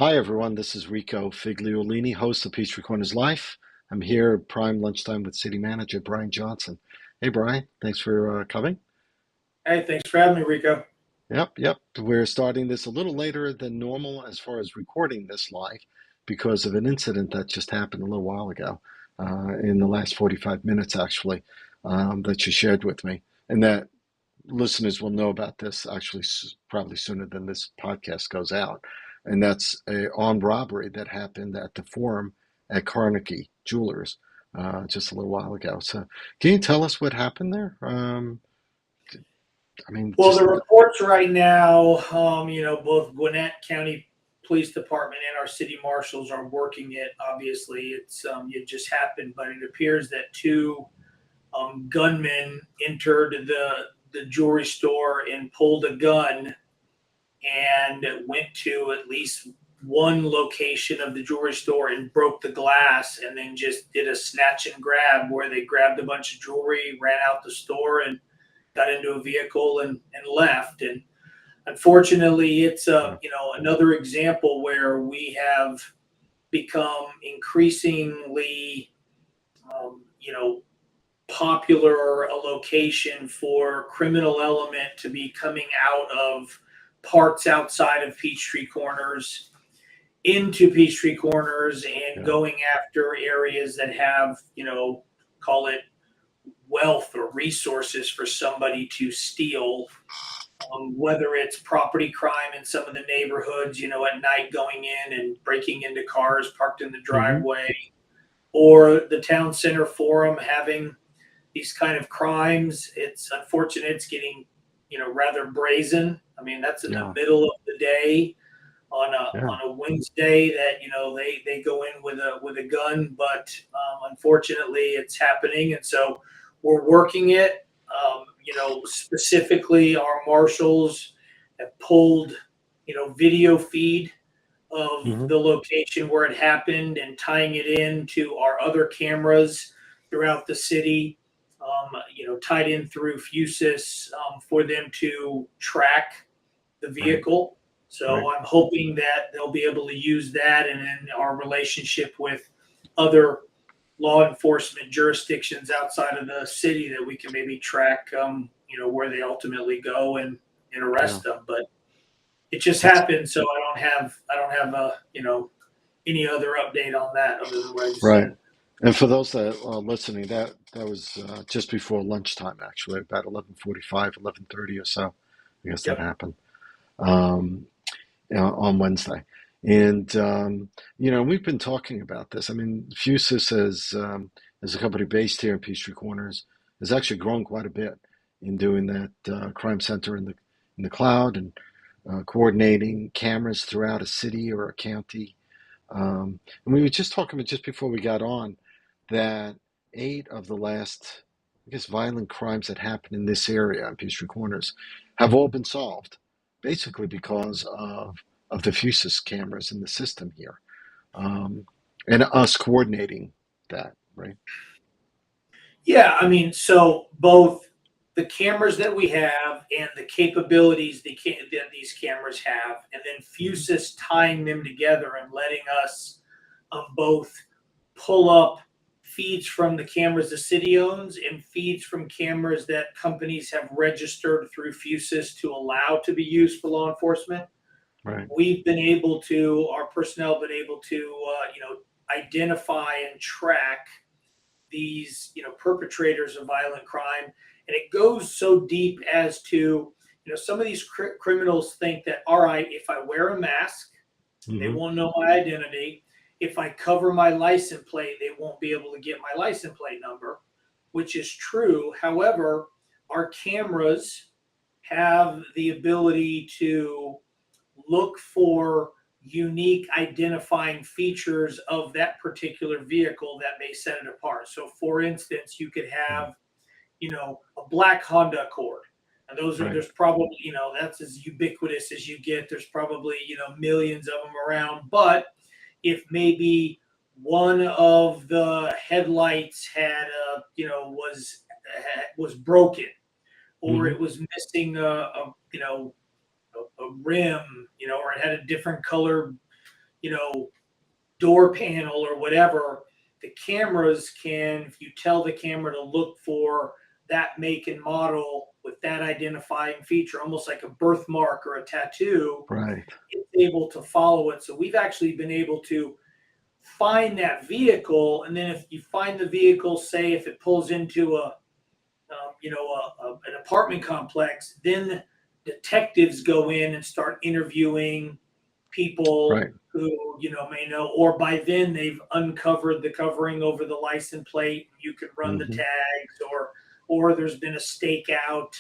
Hi, everyone. This is Rico Figliolini, host of Peachtree Corners Life. I'm here at Prime Lunchtime with City Manager Brian Johnson. Hey, Brian. Thanks for coming. Hey, thanks for having me, Rico. Yep. We're starting this a little later than normal as far as recording this live because of an incident that just happened a little while ago, in the last 45 minutes, actually, that you shared with me. And that listeners will know about this actually probably sooner than this podcast goes out. And that's a armed robbery that happened at the Forum at Carnegie Jewelers just a little while ago. So, can you tell us what happened there? I mean, Well, the just reports right now, both Gwinnett County Police Department and our city marshals are working it. Obviously, it just happened, but it appears that two gunmen entered the jewelry store and pulled a gun and went to at least one location of the jewelry store and broke the glass and then just did a snatch and grab where they grabbed a bunch of jewelry, ran out the store, and got into a vehicle and left. And unfortunately, it's another example where we have become increasingly popular a location for criminal element to be coming out of parts outside of Peachtree Corners into Peachtree Corners and yeah, going after areas that have, call it wealth or resources for somebody to steal, whether it's property crime in some of the neighborhoods, at night going in and breaking into cars parked in the hmm driveway, or the town center forum having these kind of crimes. It's unfortunate. It's getting, rather brazen. I mean, that's in the yeah, middle of the day on yeah, a Wednesday that they go in with a gun, but unfortunately, it's happening, and so we're working it. Specifically, our marshals have pulled video feed of hmm the location where it happened and tying it into our other cameras throughout the city. Tied in through fūsus for them to track the right, vehicle. right, So I'm hoping that they'll be able to use that, and then our relationship with other law enforcement jurisdictions outside of the city that we can maybe track, where they ultimately go and yeah. arrest them. But it just That's happened, so I don't have any other update on that other than what I just right. said. And for those that are listening, that was just before lunchtime, actually, about 11:45, 11:30 or so. I guess that Yep. happened. Um, on Wednesday. And we've been talking about this. I mean, Fusus as a company based here in Peachtree Corners has actually grown quite a bit in doing that crime center in the cloud and coordinating cameras throughout a city or a county. And we were just talking just before we got on that 8 of the last, I guess, violent crimes that happened in this area in Peachtree Corners have all been solved, basically because of the Fusus cameras in the system here, and us coordinating that, right? Yeah, I mean, so both the cameras that we have and the capabilities that these cameras have, and then hmm Fusus tying them together and letting us both pull up feeds from the cameras the city owns and feeds from cameras that companies have registered through Fusus to allow to be used for law enforcement. Right. Our personnel have been able to, identify and track these perpetrators of violent crime, and it goes so deep as to some of these criminals think that, all right, if I wear a mask they hmm won't know my identity, if I cover my license plate they won't be able to get my license plate number, which is true. However, our cameras have the ability to look for unique identifying features of that particular vehicle that may set it apart. So, for instance, you could have, a black Honda Accord. And Right. there's probably, that's as ubiquitous as you get. There's probably, millions of them around. But if maybe one of the headlights was broken, or hmm it was missing a rim, or it had a different color, door panel or whatever, the cameras can, if you tell the camera to look for that make and model with that identifying feature, almost like a birthmark or a tattoo, Right. it's able to follow it. So we've actually been able to find that vehicle, and then if you find the vehicle, say if it pulls into an apartment complex, then detectives go in and start interviewing people Right. who may know, or by then they've uncovered the covering over the license plate. You can run the Hmm. tags, or there's been a stakeout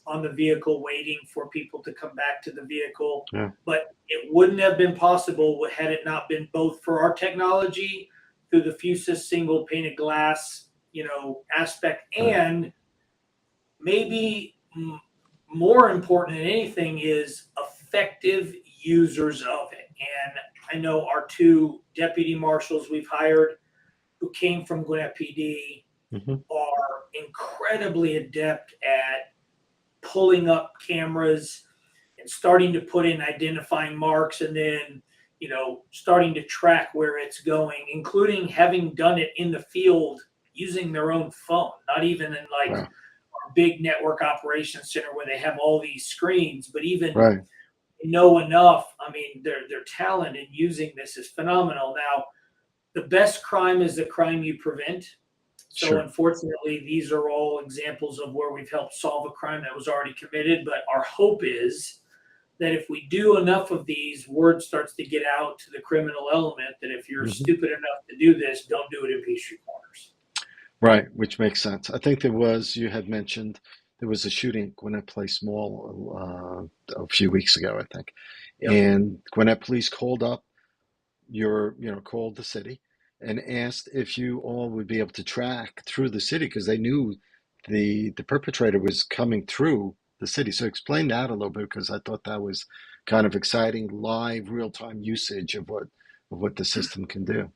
on the vehicle waiting for people to come back to the vehicle. Yeah. But it wouldn't have been possible had it not been both for our technology through the fūsus single painted glass aspect, Right. and maybe more important than anything is effective users of it. And I know our two deputy marshals we've hired who came from Gwinnett PD Hmm. are incredibly adept at pulling up cameras and starting to put in identifying marks, and then starting to track where it's going, including having done it in the field using their own phone, not even in like Wow. big network operations center where they have all these screens, but even Right. know enough. I mean, their talent in using this is phenomenal. Now, the best crime is the crime you prevent. So Sure. unfortunately, these are all examples of where we've helped solve a crime that was already committed. But our hope is that if we do enough of these, word starts to get out to the criminal element that if you're Hmm. stupid enough to do this, don't do it in Peachtree Corners. Right, which makes sense. I think you had mentioned there was a shooting at Gwinnett Place Mall a few weeks ago, I think. Yep. And Gwinnett Police called up called the city and asked if you all would be able to track through the city because they knew the perpetrator was coming through the city. So explain that a little bit because I thought that was kind of exciting, live, real-time usage of what the system can do.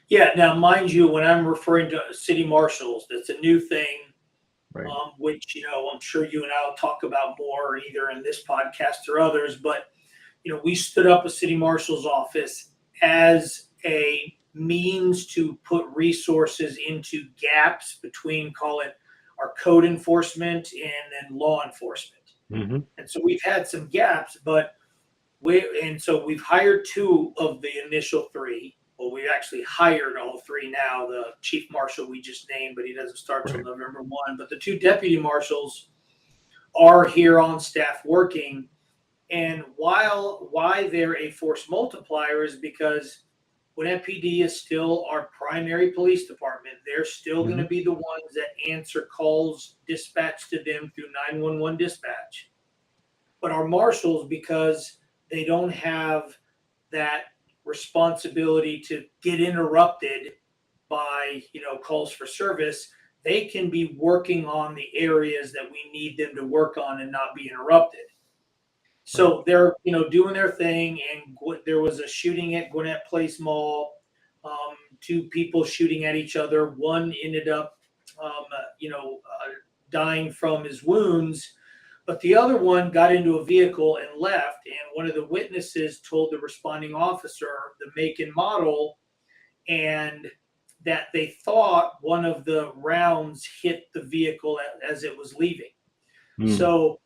Yeah. Now, mind you, when I'm referring to city marshals, that's a new thing, Right. which I'm sure you and I will talk about more either in this podcast or others. But we stood up a city marshal's office as a means to put resources into gaps between, call it, our code enforcement and then law enforcement. Hmm. And so we've had some gaps, but so we've hired two of the initial three. Well, we actually hired all three now. The chief marshal we just named, but he doesn't start till Right. November 1. But the two deputy marshals are here on staff working. And why they're a force multiplier is because when FPD is still our primary police department, they're still going Hmm. to be the ones that answer calls dispatched to them through 911 dispatch. But our marshals, because they don't have that responsibility to get interrupted by calls for service, they can be working on the areas that we need them to work on and not be interrupted. Right. So they're doing their thing, and there was a shooting at Gwinnett Place Mall. Two people shooting at each other. One ended up, dying from his wounds, but the other one got into a vehicle and left. And one of the witnesses told the responding officer the make and model, and that they thought one of the rounds hit the vehicle as it was leaving. Mm. So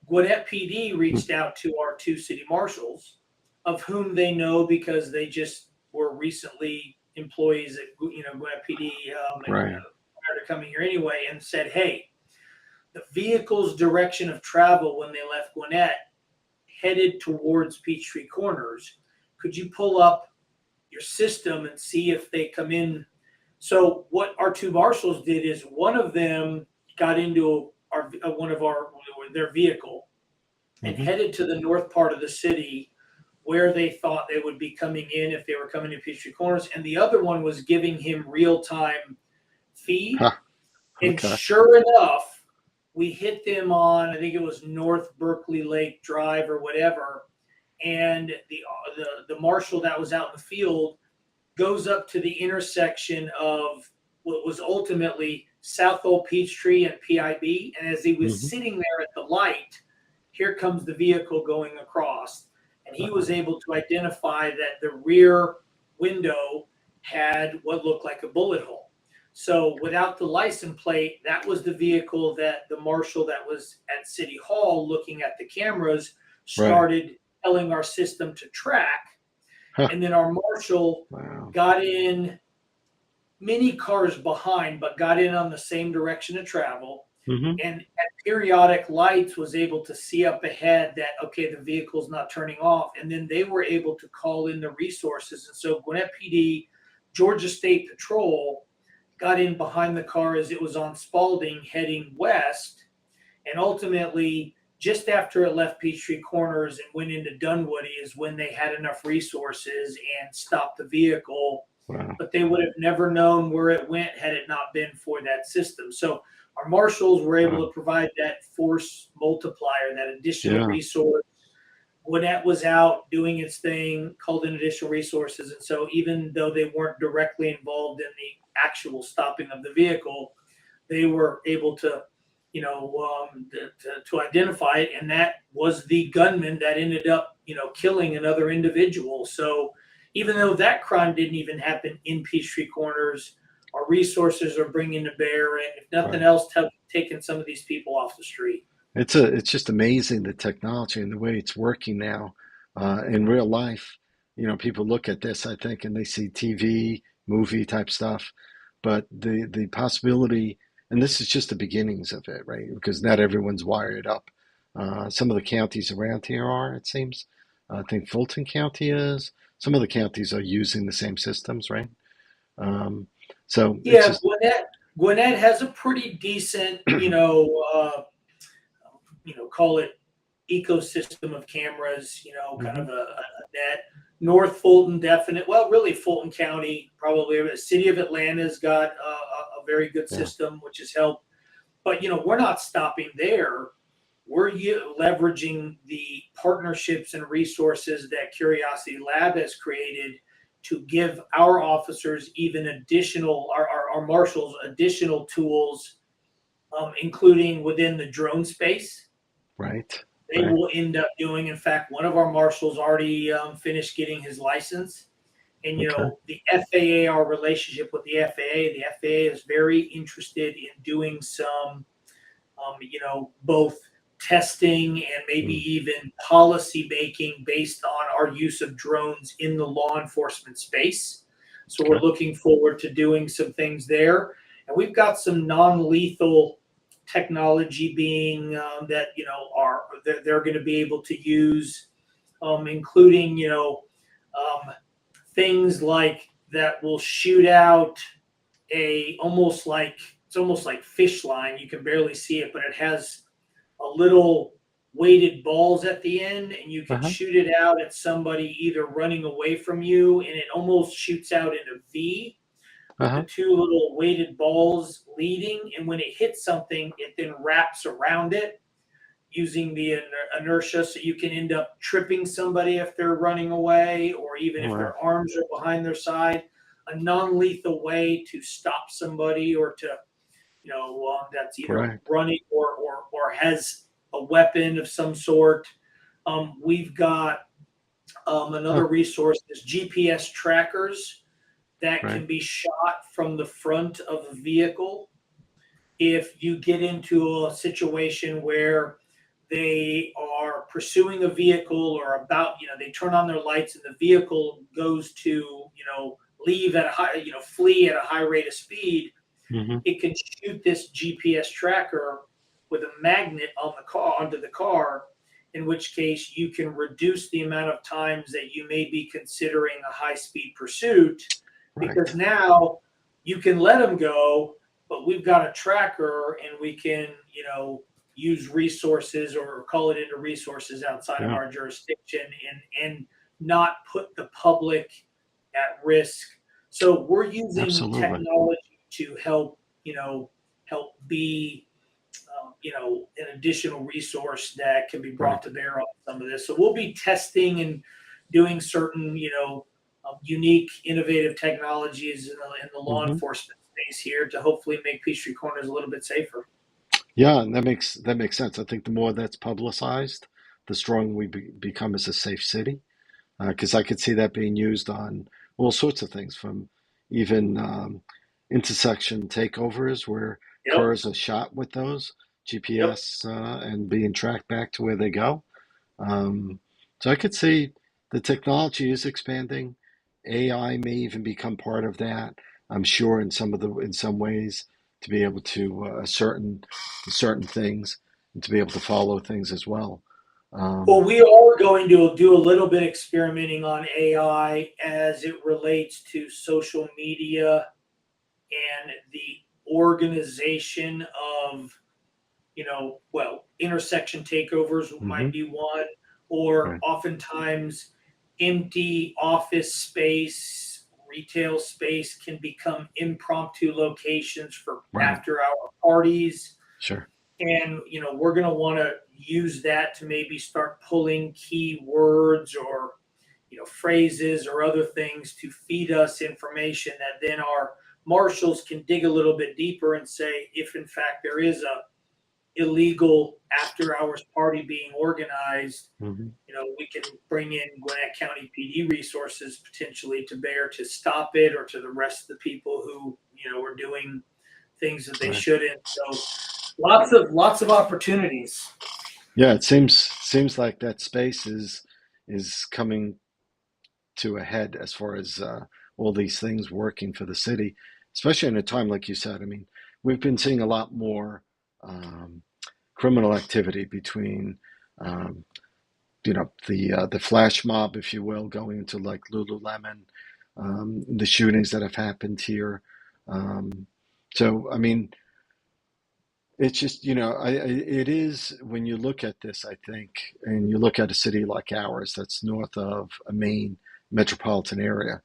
Gwinnett PD reached out to our two city marshals, of whom they know because they just were recently employees at Gwinnett PD Right. prior to coming here anyway, and said, "Hey, the vehicle's direction of travel when they left Gwinnett headed towards Peachtree Corners. Could you pull up your system and see if they come in?" So what our two marshals did is one of them got into their vehicle and Hmm. headed to the north part of the city where they thought they would be coming in if they were coming to Peachtree Corners, and the other one was giving him real-time feed. Ha. And Okay. sure enough, we hit them on, I think it was North Berkeley Lake Drive or whatever, and the marshal that was out in the field goes up to the intersection of what was ultimately South Old Peachtree and PIB. And as he was Hmm. sitting there at the light, here comes the vehicle going across. And and he was able to identify that the rear window had what looked like a bullet hole. So without the license plate, that was the vehicle that the marshal that was at City Hall looking at the cameras Right. started telling our system to track. Huh. And then our marshal Wow. got in many cars behind, but got in on the same direction of travel. Mm-hmm. And at periodic lights was able to see up ahead that, okay, the vehicle's not turning off. And then they were able to call in the resources. And so Gwinnett PD, Georgia State Patrol got in behind the car as it was on Spalding heading west. And ultimately, just after it left Peachtree Corners and went into Dunwoody is when they had enough resources and stopped the vehicle. Wow. But they would have never known where it went had it not been for that system. So our marshals were able to provide that force multiplier, that additional resource. Gwinnett was out doing its thing, called in additional resources. And so even though they weren't directly involved in the actual stopping of the vehicle, they were able to, to identify it. And that was the gunman that ended up, killing another individual. So even though that crime didn't even happen in Peachtree Corners, our resources are bringing to bear, and if nothing else, taking some of these people off the street. It's just amazing, the technology and the way it's working now in real life. People look at this, I think, and they see TV, movie type stuff, but the possibility, and this is just the beginnings of it, right? Because not everyone's wired up. Some of the counties around here are, it seems. I think Fulton County is. Some of the counties are using the same systems, right? So it's Yeah, just, Gwinnett has a pretty decent, call it ecosystem of cameras, kind mhm, of a net. North Fulton, definite. Well, really, Fulton County, probably. The city of Atlanta's got a very good yeah, system, which has helped. But, we're not stopping there. We're leveraging the partnerships and resources that Curiosity Lab has created to give our officers even additional, our marshals, additional tools, including within the drone space. right, They right, will end up doing, in fact, one of our marshals already finished getting his license. And, okay, the FAA, our relationship with the FAA is very interested in doing some, both testing and maybe mm, even policy making based on our use of drones in the law enforcement space. So we're okay, looking forward to doing some things there. And we've got some non-lethal technology being that they're going to be able to use, including things like that will shoot out a it's almost like fish line. You can barely see it, but it has a little weighted balls at the end, and you can uh-huh, shoot it out at somebody either running away from you, and it almost shoots out in a V with the uh-huh, two little weighted balls leading. And when it hits something, it then wraps around it using the inertia, so you can end up tripping somebody if they're running away, or even if wow, their arms are behind their side. A non-lethal way to stop somebody, or to that's either right, running or has a weapon of some sort. We've got huh, another resource is GPS trackers that right, can be shot from the front of a vehicle. If you get into a situation where they are pursuing a vehicle, or about, they turn on their lights and the vehicle goes to, leave at a high, flee at a high rate of speed, mm-hmm, it can shoot this GPS tracker with a magnet on the car, onto the car, in which case you can reduce the amount of times that you may be considering a high speed pursuit, because right, now you can let them go, but we've got a tracker and we can, use resources or call it into resources outside of yeah, our jurisdiction, and not put the public at risk. So we're using absolutely, technology to help, help be, an additional resource that can be right, brought to bear on some of this. So we'll be testing and doing certain, unique, innovative technologies in the law mm-hmm. enforcement space here to hopefully make Peachtree Corners a little bit safer. Yeah, and that makes sense. I think the more that's publicized, the stronger we become as a safe city. Because I could see that being used on all sorts of things, from even intersection takeovers where Yep. cars are shot with those Yep. GPS and being tracked back to where they go. Um, so I could see the technology is expanding. AI may even become part of that. I'm sure in some ways to be able to certain things and to be able to follow things as well. Well, Um, we are going to do a little bit experimenting on AI as it relates to social media and the organization of, well, intersection takeovers might mhm, be one, or right, oftentimes empty office space, retail space can become impromptu locations for right, after hour parties. sure, And, we're going to want to use that to maybe start pulling keywords or, phrases or other things to feed us information that then our marshals can dig a little bit deeper and say if in fact there is a illegal after hours party being organized, hmm, we can bring in Gwinnett County PD resources potentially to bear to stop it or to the rest of the people who, are doing things that they right. shouldn't. So lots of opportunities. Yeah, it seems like that space is coming to a head as far as all these things working for the city, especially in a time like you said. I mean, we've been seeing a lot more um, criminal activity between, um, the flash mob, if you will, going into like Lululemon, the shootings that have happened here. Um, so, I mean, it's just, it is when you look at this, I think, and you look at a city like ours that's north of a main metropolitan area,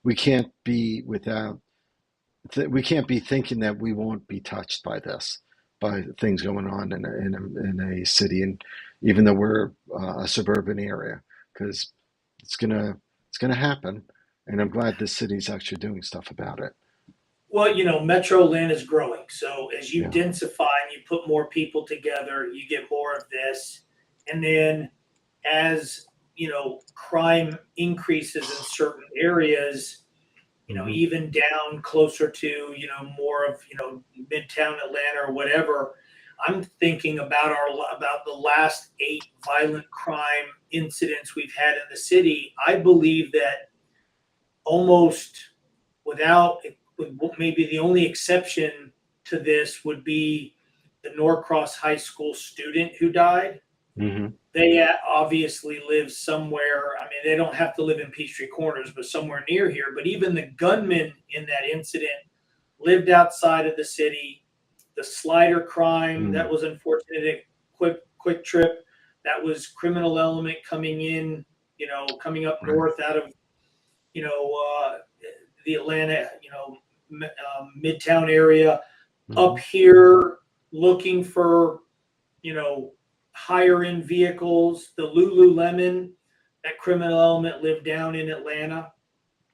we can't be we can't be thinking that we won't be touched by this, by things going on in a city, and even though we're a suburban area, because it's gonna happen, and I'm glad this city's actually doing stuff about it. Well, Metro Lynn is growing. So as you Yeah. densify and you put more people together, you get more of this. And then as, crime increases in certain areas, Hmm. even down closer to, more of, Midtown Atlanta or whatever, I'm thinking about the last 8 violent crime incidents we've had in the city. I believe that almost without maybe the only exception to this would be the Norcross High School student who died. Hmm. They obviously live somewhere. I mean, they don't have to live in Peachtree Corners, but somewhere near here. But even the gunman in that incident lived outside of the city. The slider crime that Mm. was unfortunate at quick trip, that was criminal element coming in, coming up Right. north out of you know, uh, the Atlanta, Midtown area, up Hmm. here looking for, you know, higher end vehicles. The Lululemon, that criminal element lived down in Atlanta.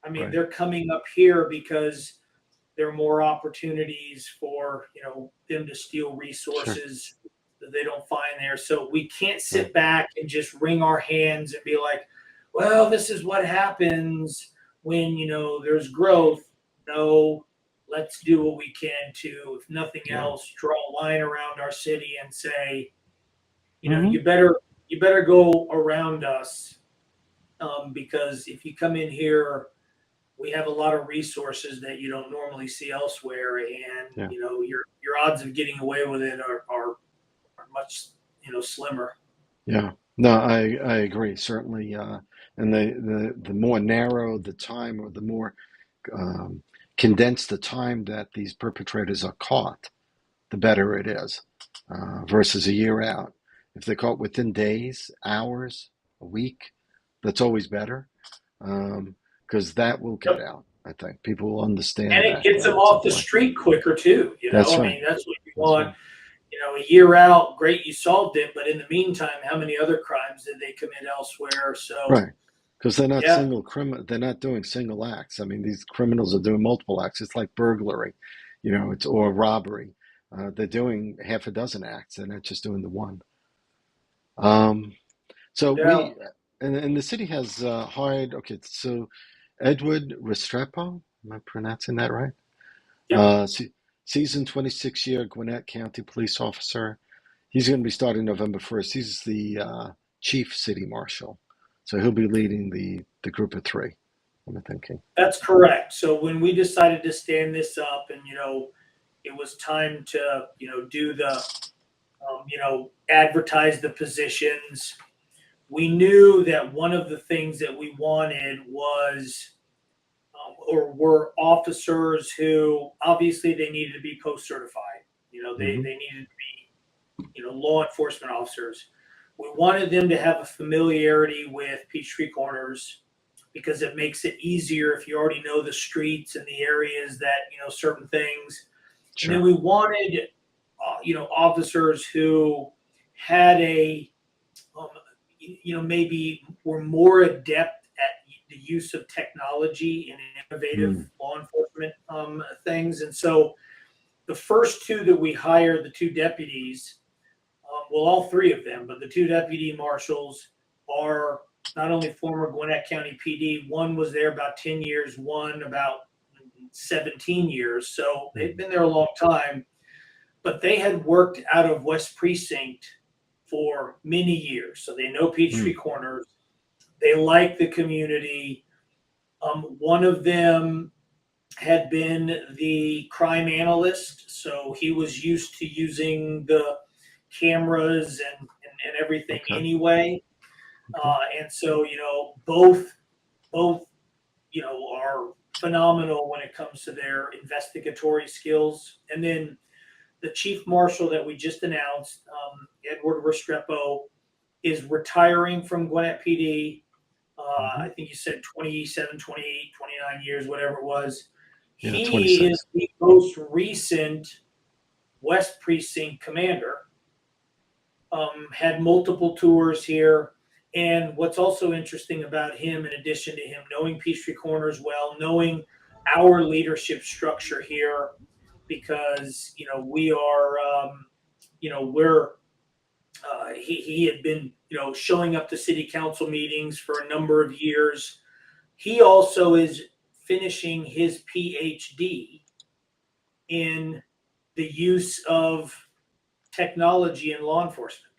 I mean, Right. they're coming up here because there are more opportunities for, them to steal Sure. resources that they don't find there. So we can't Right. sit back and just wring our hands and be like, well, this is what happens when, there's growth. No, let's do what we can to, if nothing Yeah. else, draw a line around our city and say, Hmm. you better go around us, because if you come in here, we have a lot of resources that you don't normally see elsewhere, and Yeah. your odds of getting away with it are much slimmer. Yeah. No, I agree. Certainly, and the more narrow the time, or the more um, condensed the time that these perpetrators are caught, the better it is, versus a year out. If they're caught within days, hours, a week, that's always better, because that will get Yep. out. I think people will And understand it that gets them at some off the point. street quicker too. That's I right. mean, that's what you That's want. right. A year out, great, you solved it, but in the meantime, how many other crimes did they commit elsewhere? So Right. Because they're not yeah, they're not doing single acts. I mean, these criminals are doing multiple acts. It's like burglary, it's or robbery. They're doing half a dozen acts. They're not just doing the one. Um, so Yeah. we and the city has hired. Okay, so Edward Restrepo, am I pronouncing that right? Yep. Seasoned 26-year Gwinnett County police officer. He's going to be starting November 1st. He's the chief city marshal, so he'll be leading the group of three. I'm thinking. That's correct. So when we decided to stand this up, and it was time to do the advertise the positions. We knew that one of the things that we wanted was or were officers who obviously they needed to be post certified. Hmm. They needed to be law enforcement officers. We wanted them to have a familiarity with Peachtree Corners because it makes it easier if you already know the streets and the areas that certain things. And then Sure. we wanted officers who had um, maybe were more adept at the use of technology and innovative Mm. law enforcement things. And so the first two that we hired, the two deputies, well, all three of them, but the two deputy marshals are not only former Gwinnett County PD. One was there about 10 years, one about 17 years. So they've Mm. been there a long time, but they had worked out of West Precinct for many years. So they know Peachtree Mm. Corners. They like the community. One of them had been the crime analyst, so he was used to using the cameras and everything Okay. anyway. Okay. And so both are phenomenal when it comes to their investigatory skills. And then the chief marshal that we just announced, Edward Restrepo, is retiring from Gwinnett PD. Hmm. I think you said 27, 28, 29 years, whatever it was. Yeah, He is 26. the most recent West Precinct commander. Had multiple tours here. And what's also interesting about him, in addition to him knowing Peachtree Corners well, knowing our leadership structure here, because we are, we're he had been showing up to city council meetings for a number of years. He also is finishing his PhD in the use of technology in law enforcement.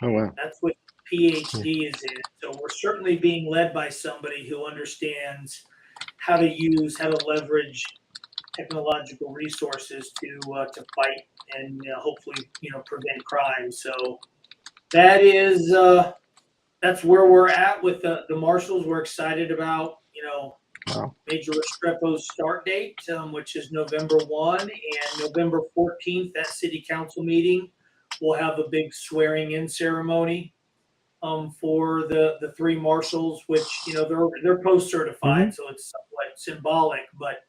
Oh wow. That's what PhD is in. So we're certainly being led by somebody who understands how to use, how to leverage technological resources to fight and hopefully prevent crime. So that is that's where we're at with the marshals. We're excited about Wow. Major Restrepo's start date, which is November 1, and November 14th at City Council meeting. We'll have a big swearing in ceremony for the three marshals, which they're post Hmm. certified, so it's somewhat symbolic. But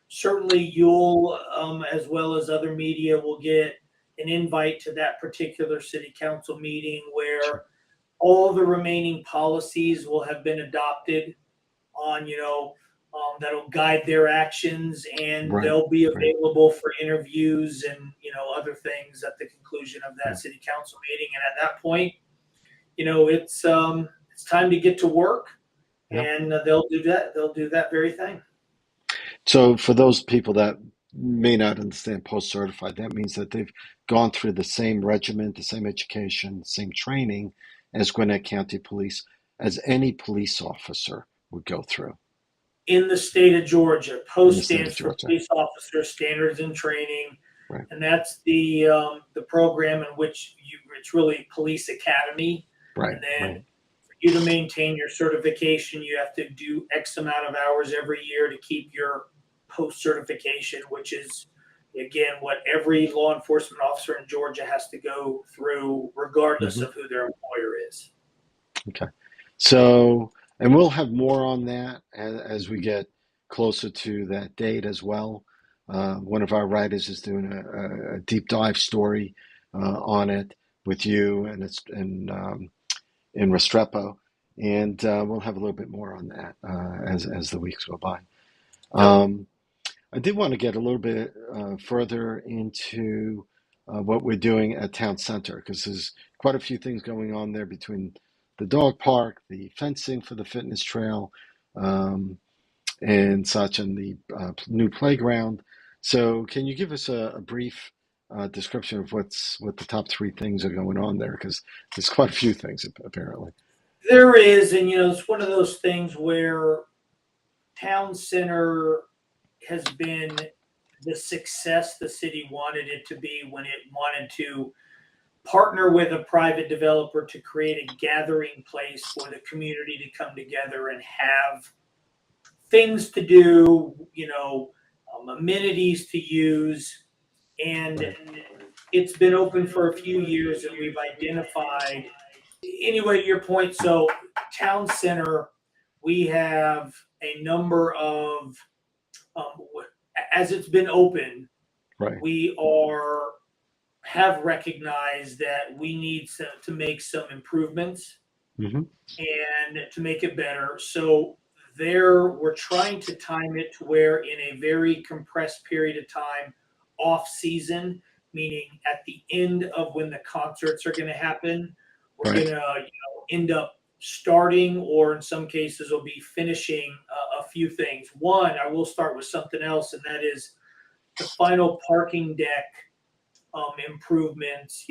certainly, you'll as well as other media will get an invite to that particular city council meeting Sure. where all the remaining policies will have been adopted on that'll guide their actions, and Right. they'll be Right. available for interviews and other things at the conclusion of that Yeah. city council meeting. And at that point, it's time to get to work, Yeah. and they'll do that. They'll do that very thing. So for those people that may not understand post-certified, that means that they've gone through the same regiment, the same education, the same training as Gwinnett County Police, as any police officer would go through In the state of Georgia, in the POST state of stands for Georgia. Police Officer Standards and Training, Right. and that's the program in which it's really police academy. Right. And then Right. for you to maintain your certification, you have to do X amount of hours every year to keep your post certification, which is again what every law enforcement officer in Georgia has to go through, regardless Hmm. of who their employer is. Okay. So, and we'll have more on that as we get closer to that date as well. One of our writers is doing a deep dive story on it with you, and it's in Restrepo, and we'll have a little bit more on that as the weeks go by. Yep. Um, I did want to get a little bit further into. what we're doing at Town Center, because there's quite a few things going on there between the dog park, the fencing for the fitness trail, um, and such, and the new playground. So, can you give us a brief description of what the top three things are going on there? Because there's quite a few things apparently. There is, and it's one of those things where Town Center has been the success the city wanted it to be when it wanted to partner with a private developer to create a gathering place for the community to come together and have things to do, amenities to use. And Right. it's been open for a few years, and we've identified, anyway, to your point. So, Town Center, we have a number of, um, as it's been open, Right. we have recognized that we need to make some improvements Mm-hmm. and to make it better. So we're trying to time it to where in a very compressed period of time, off season, meaning at the end of when the concerts are going to happen, we're Right. going to end up starting, or in some cases will be finishing a few things. One, I will start with something else, and that is the final parking deck improvements.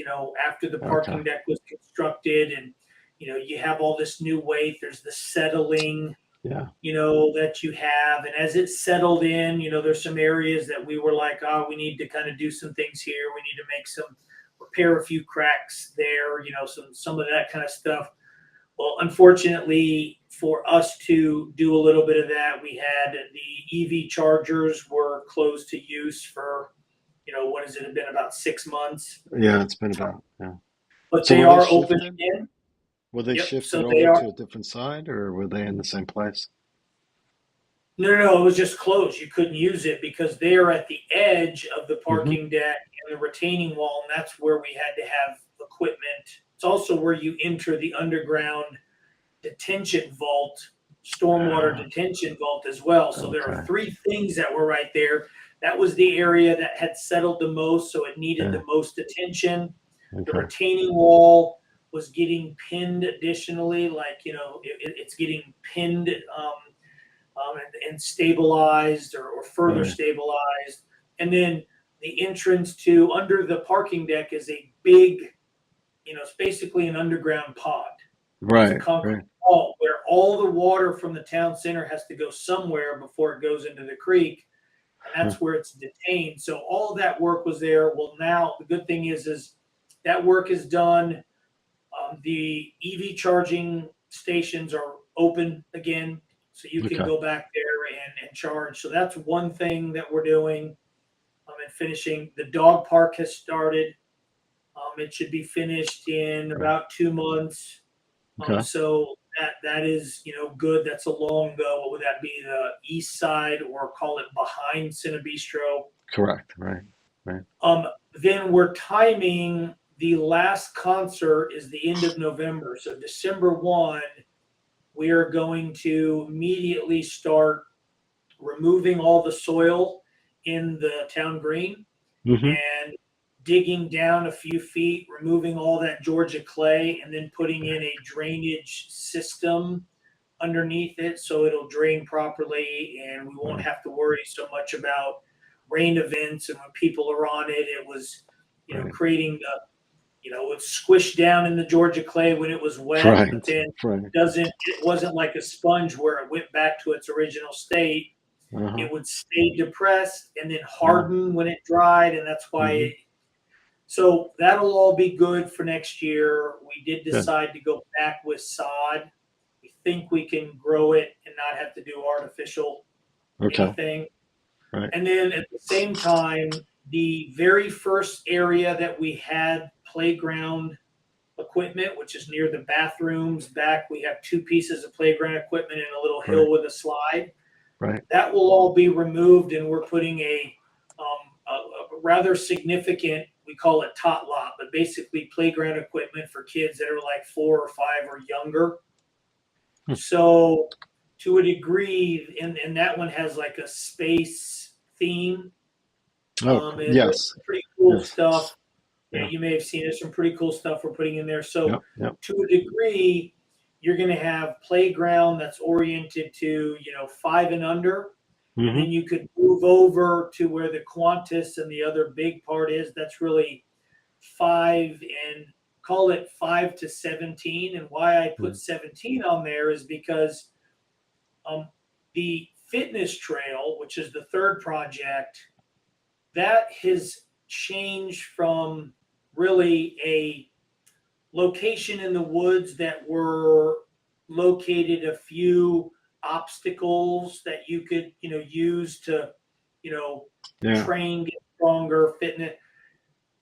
After the Okay. parking deck was constructed, and you have all this new weight. There's the settling, Yeah. that you have, and as it settled in, there's some areas that we were like, oh, we need to kind of do some things here. We need to repair a few cracks there. Some of that kind of stuff. Well, unfortunately, for us to do a little bit of that, we had the EV chargers were closed to use for, what has it been, about 6 months? Yeah, it's been about, yeah. But So they were they are open shifted? again. Were they Yep. shifted So they over are. to a different side, or were they in the same place? No, no, no. It was just closed. You couldn't use it because they are at the edge of the Mm-hmm. parking deck and the retaining wall, and that's where we had to have equipment. It's also where you enter the underground detention vault, stormwater Ah, detention vault as well. So there are okay. three things that were right there. That was the area that had settled the most, so it needed Yeah. the most attention. The Okay. retaining wall was getting pinned additionally, like it's getting pinned and stabilized, or further Right. stabilized. And then the entrance to under the parking deck is a big, it's basically an underground pond. It's a Right. concrete Right. wall where all the water from the town center has to go somewhere before it goes into the creek, and Huh. that's where it's detained. So all of that work was there. Well, now the good thing is that work is done. The EV charging stations are open again, so you can Okay. go back there and charge. So that's one thing that we're doing and finishing. The dog park has started. It should be finished in Right. about 2 months. Okay. So that is good. That's a long go. What would that be? The east side, or call it behind Cinebistro. Correct. Right. Right. Then we're timing the last concert is the end of November. So December 1, we are going to immediately start removing all the soil in the town green Mm-hmm. and digging down a few feet, removing all that Georgia clay, and then putting in a drainage system underneath it so it'll drain properly, and we won't Right. have to worry so much about rain events. And when people are on it, it was, Right. creating the, it's squished down in the Georgia clay when it was wet, Right. but then Right. it wasn't like a sponge where it went back to its original state. Uh-huh. It would stay depressed and then Yeah. harden when it dried, and that's why Mm-hmm. so that'll all be good for next year. We did Good. decide to go back with sod. We think we can grow it and not have to do artificial Okay. anything. Right. And then at the same time, the very first area that we had playground equipment, which is near the bathrooms back, we have two pieces of playground equipment and a little hill Right. with a slide. Right. That will all be removed, and we're putting a rather significant, we call it tot lot, but basically playground equipment for kids that are like 4 or 5 or younger. Hmm. So to a degree, and that one has like a space theme. Oh, And yes. pretty cool Yes. stuff. Yeah, you may have seen there's some pretty cool stuff we're putting in there. So Yeah. to a degree, you're going to have playground that's oriented to, 5 and under. And then you could move over to where the Qantas and the other big part is. That's really 5 and call it 5 to 17. And why I put 17 on there is because the fitness trail, which is the third project, that has changed from really a location in the woods that were located a few obstacles that you could, use to, train, get stronger, fitness.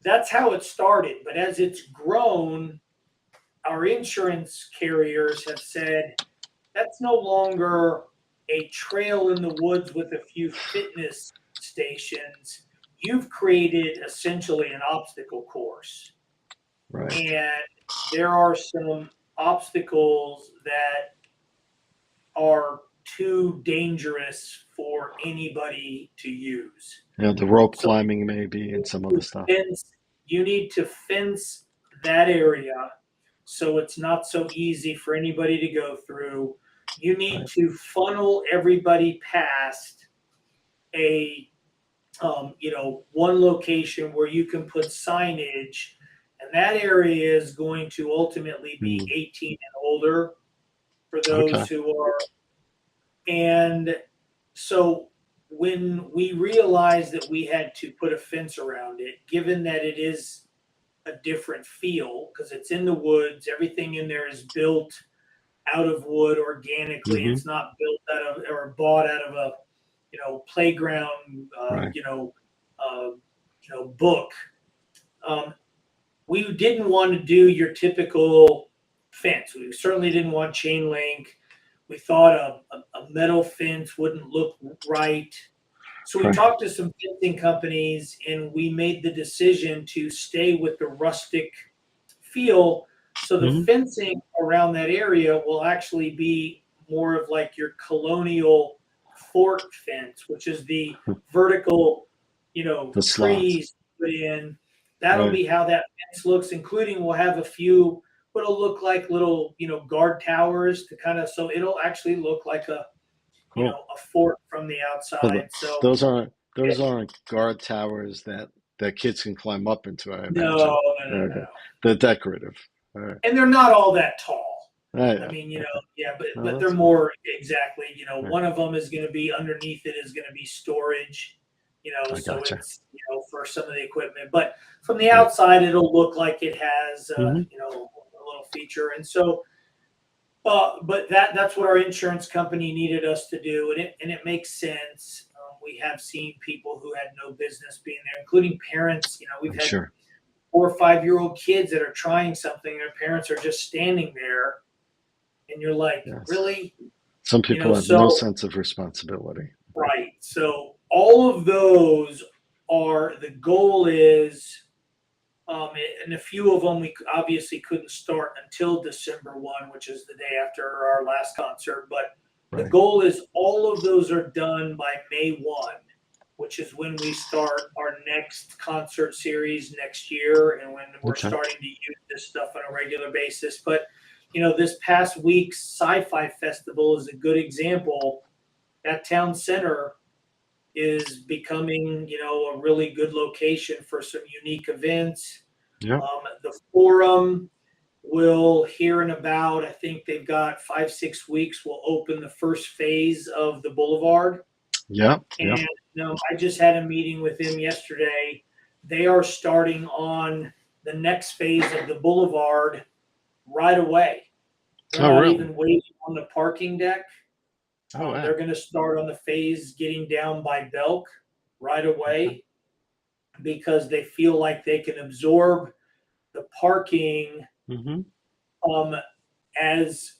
That's how it started. But as it's grown, our insurance carriers have said that's no longer a trail in the woods with a few fitness stations. You've created essentially an obstacle course. Right. And there are some obstacles that are too dangerous for anybody to use. The rope climbing maybe and some other stuff. You need to fence that area so it's not so easy for anybody to go through. You need to funnel everybody past a, one location where you can put signage, and that area is going to ultimately be 18 and older for those who are. And so when we realized that we had to put a fence around it, given that it is a different feel because it's in the woods, everything in there is built out of wood organically. It's not built out of or bought out of a playground book. We didn't want to do your typical fence. We certainly didn't want chain link. We thought a metal fence wouldn't look right. So we talked to some fencing companies, and we made the decision to stay with the rustic feel. So the fencing around that area will actually be more of like your colonial fort fence, which is the vertical, the trees put in. That'll be how that fence looks, including we'll have a few what'll look like little, guard towers to kind of, so it'll actually look like a, a fort from the outside. So those aren't guard towers that kids can climb up into, I imagine. No. They're decorative. Right. And they're not all that tall. Right. I mean, but they're more exactly, one of them is going to be underneath it is going to be storage, so it's, for some of the equipment. But from the outside, it'll look like it has, a little feature. And so, but that's what our insurance company needed us to do. And it makes sense. We have seen people who had no business being there, including parents. We've had 4 or 5-year-old kids that are trying something. Their parents are just standing there. And you're like, really? Some people have no sense of responsibility. Right. So all of those are, the goal is, and a few of them we obviously couldn't start until December 1, which is the day after our last concert. But the goal is all of those are done by May 1, which is when we start our next concert series next year, and when we're starting to use this stuff on a regular basis. But this past week's Sci-Fi Festival is a good example. That town center is becoming, a really good location for some unique events. Yeah. The Forum will, here in about, I think they've got 5-6 weeks, will open the first phase of the Boulevard. Yeah. And I just had a meeting with them yesterday. They are starting on the next phase of the Boulevard right away. They're not even waiting on the parking deck. They're going to start on the phase getting down by Belk right away because they feel like they can absorb the parking as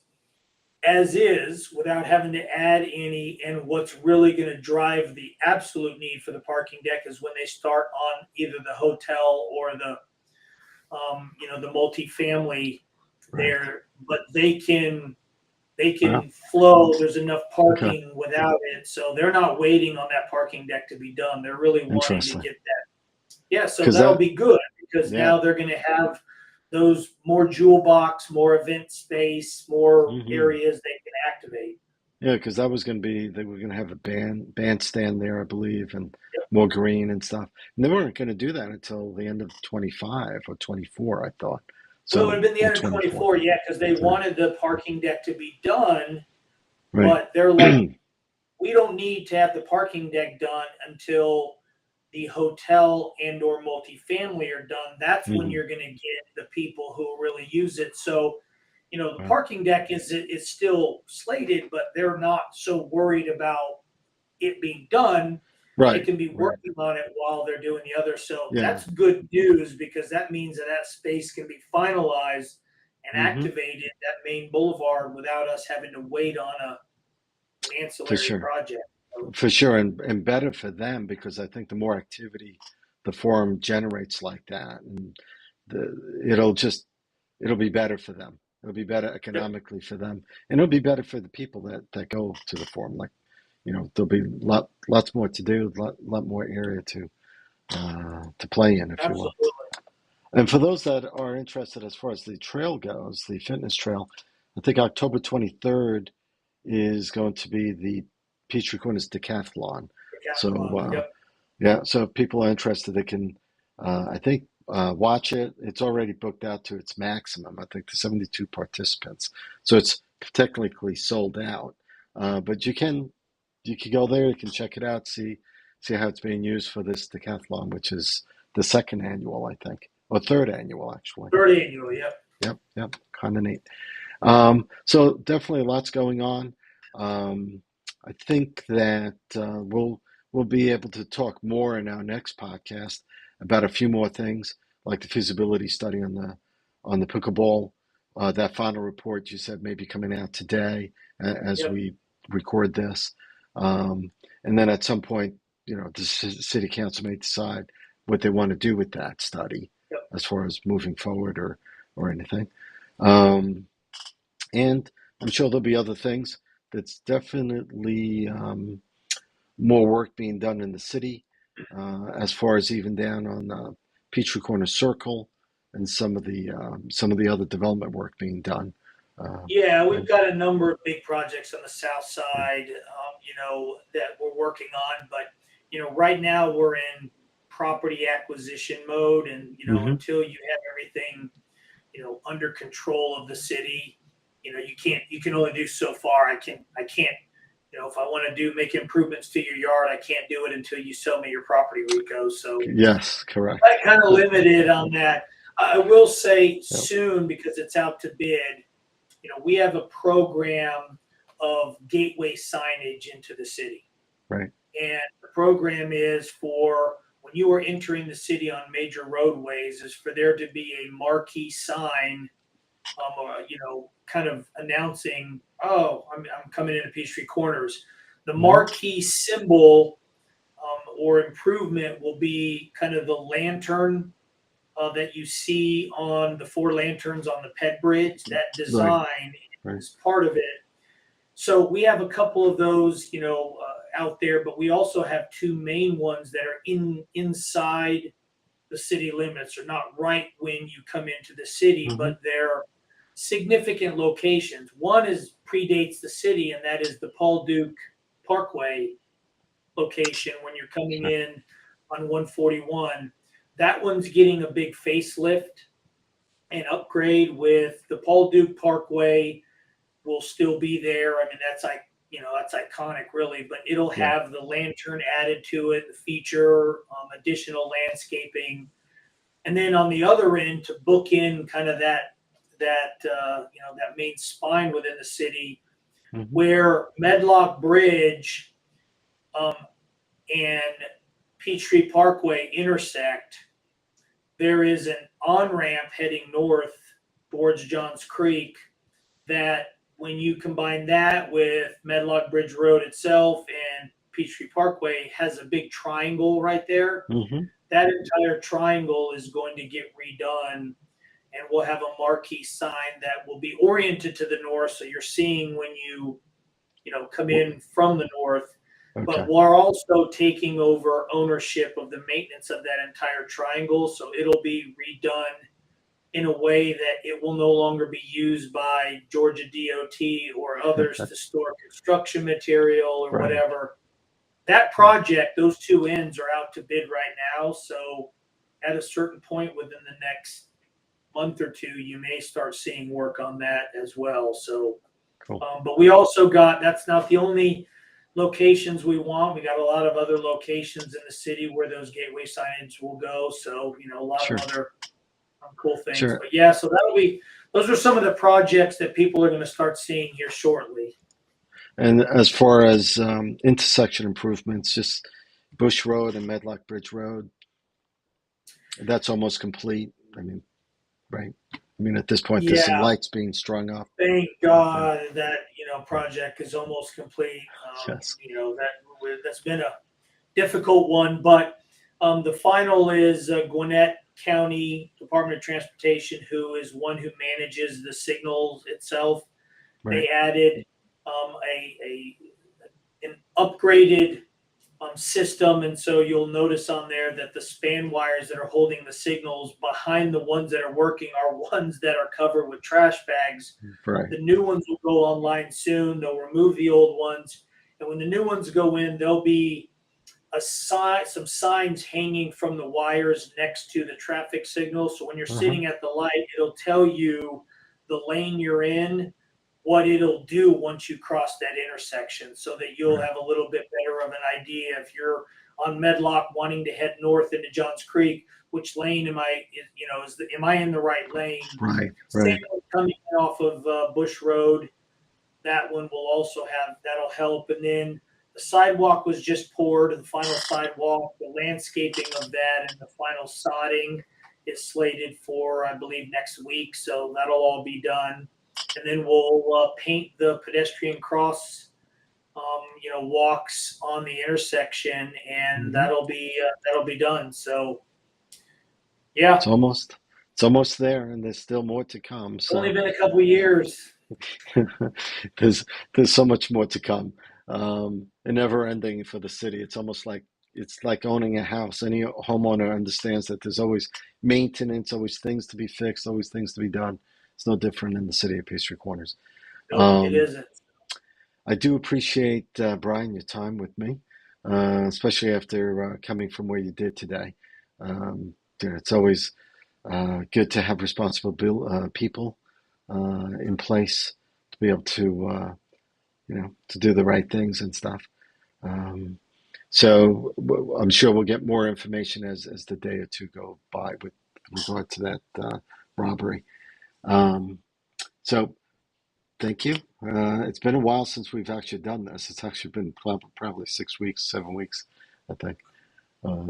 is without having to add any. And what's really going to drive the absolute need for the parking deck is when they start on either the hotel or the the multifamily there. But they can flow. There's enough parking without it, so they're not waiting on that parking deck to be done. They're really wanting to get that. Yeah, so that'll be good. because Yeah. now they're going to have those more jewel box, more event space, more Hmm. areas they can activate. Yeah, because that was going to be, they were going to have a bandstand there, I believe, and Yep. more green and stuff. And they weren't going to do that until the end of 25 or 24, I thought. Well, it would So, have been the or end of 24. 24, yeah, because they So, wanted the parking deck to be done, right. but they're like, we don't need to have the parking deck done until the hotel and or multifamily are done. That's when Hmm. you're going to get the people who really use it. So, the Right. parking deck is still slated, but they're not so worried about it being done. They Right. can be Right. working on it while they're doing the other. So Yeah. that's good news because that means that space can be finalized and Hmm. activated, that main boulevard, without us having to wait on an For ancillary sure. project. So, For sure. And better for them because I think the more activity the forum generates like that, and it'll just, it'll be better for them. It'll be better yep, economically for them, and it'll be better for the people that go to the forum. Like, there'll be lots more to do, lot more area to play in, if you will. absolutely. And for those that are interested, as far as the trail goes, the fitness trail, I think October 23rd is going to be the Peachtree Corners Decathlon. So, Decathlon. Yep. yeah, so if people are interested, they can, I think, watch it. It's already booked out to its maximum. I think to 72 participants. So it's technically sold out. But you can go there, you can check it out, see how it's being used for this decathlon, which is the second annual, I think, or third annual actually. Third annual. Yep. Yep, kind of neat. So definitely lots going on. Um, I think that we'll be able to talk more in our next podcast about a few more things, like the feasibility study on the pickleball. That final report you said may be coming out today as Yep. we record this, and then at some point, the city council may decide what they want to do with that study Yep. as far as moving forward or anything. Um, and I'm sure there'll be other things. That's definitely more work being done in the city, as far as even down on Peachtree Corner Circle and some of the other development work being done. Yeah, we've And got a number of big projects on the south yeah. side, that we're working on. But right now we're in property acquisition mode, and Hmm. until you have everything, under control of the city, you can only do so far. I can't. If I want to make improvements to your yard, I can't do it until you sell me your property, Rico. So Yes, correct. I kind of limited on that. I will say Yep. soon, because it's out to bid. We have a program of gateway signage into the city. Right. And the program is for when you are entering the city on major roadways, is for there to be a marquee sign, kind of announcing, oh, I'm coming into Peachtree Corners. The Hmm. marquee symbol, or improvement will be kind of the lantern that you see on the four lanterns on the Pet Bridge. That Right. design Right. is part of it. So we have a couple of those, out there, but we also have two main ones that are inside the city limits, or not right when you come into the city, Hmm. but they're significant locations. One is predates the city, and that is the Paul Duke Parkway location when you're coming Sure. in on 141. That one's getting a big facelift and upgrade. With the Paul Duke Parkway will still be there. I mean, that's iconic, really. But it'll Yeah. have the lantern added to it, the feature, additional landscaping, and then on the other end to book in kind of that main spine within the city, Hmm. where Medlock Bridge, um, and Peachtree Parkway intersect. There is an on ramp heading north towards Johns Creek that, when you combine that with Medlock Bridge Road itself and Peachtree Parkway, has a big triangle right there. Hmm. That entire triangle is going to get redone, and we'll have a marquee sign that will be oriented to the north. So you're seeing when you come in from the north, Okay. but we're also taking over ownership of the maintenance of that entire triangle. So it'll be redone in a way that it will no longer be used by Georgia DOT or others to store construction material or Right. whatever. That project, those two ends are out to bid right now. So at a certain point within the next month or two, you may start seeing work on that as well. So, Cool. but we also got, that's not the only locations we want. We got a lot of other locations in the city where those gateway signage will go. So, a lot Sure. of other cool things. Sure. But yeah, so those are some of the projects that people are going to start seeing here shortly. And as far as intersection improvements, just Bush Road and Medlock Bridge Road, that's almost complete. I mean, right? I mean, at this point, there's some Yeah, lights being strung up. thank God that project is almost complete. Yes. That's been a difficult one, but the final is Gwinnett County Department of Transportation, who is one who manages the signals itself. Right. They added an upgraded system, and so you'll notice on there that the span wires that are holding the signals behind the ones that are working are ones that are covered with trash bags. Right. The new ones will go online soon. They'll remove the old ones, and when the new ones go in, there'll be some signs hanging from the wires next to the traffic signal. So when you're sitting at the light, it'll tell you the lane you're in, what it'll do once you cross that intersection, so that you'll have a little bit better of an idea if you're on Medlock wanting to head north into Johns Creek, which lane am I in the right lane? Right. Same Right. coming off of Bush Road. That one will also that'll help. And then the sidewalk was just poured, the final sidewalk, the landscaping of that, and the final sodding is slated for, I believe, next week. So that'll all be done. And then we'll paint the pedestrian cross, walks on the intersection, and that'll be done. So, yeah, it's almost there, and there's still more to come. it's So only been a couple of years. there's so much more to come, and never ending for the city. It's like owning a house. Any homeowner understands that there's always maintenance, always things to be fixed, always things to be done. It's no different in the city of Peachtree Corners. No, it isn't. I do appreciate, Brian, your time with me, especially after coming from where you did today. It's always good to have responsible people in place to be able to, to do the right things and stuff. So I'm sure we'll get more information as the day or two go by with regard to that robbery. So thank you. It's been a while since we've actually done this. It's actually been probably 6 weeks, 7 weeks, I think,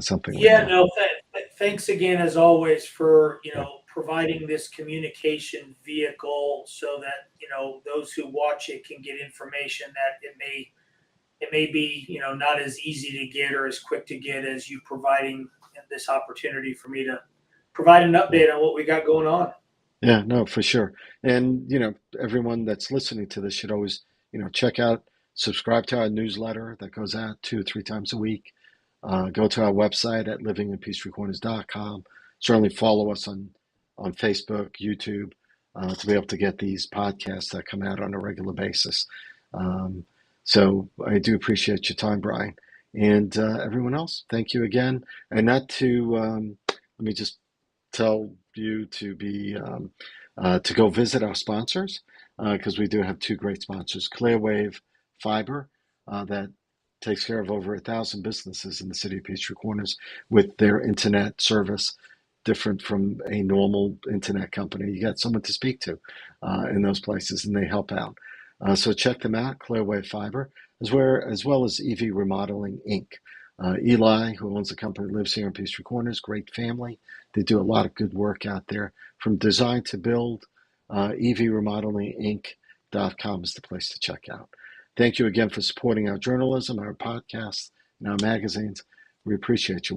something like that. No, thanks again, as always, for, providing this communication vehicle so that, those who watch it can get information that it may be, not as easy to get or as quick to get as you providing this opportunity for me to provide an update on what we got going on. Yeah, no, for sure. And, everyone that's listening to this should always, subscribe to our newsletter that goes out 2 or 3 times a week. Go to our website at livinginpeachtreecorners.com. Certainly follow us on Facebook, YouTube, to be able to get these podcasts that come out on a regular basis. So I do appreciate your time, Brian. And everyone else, thank you again. And not to, let me just tell you to be to go visit our sponsors, because we do have 2 great sponsors: Clearwave Fiber, that takes care of over 1,000 businesses in the city of Peachtree Corners with their internet service, different from a normal internet company. You got someone to speak to in those places, and they help out. So check them out, Clearwave Fiber, as well as EV Remodeling Inc. Eli, who owns the company, lives here in Peachtree Corners. Great family. They do a lot of good work out there, from design to build. EVRemodelingInc.com is the place to check out. Thank you again for supporting our journalism, our podcasts, and our magazines. We appreciate you.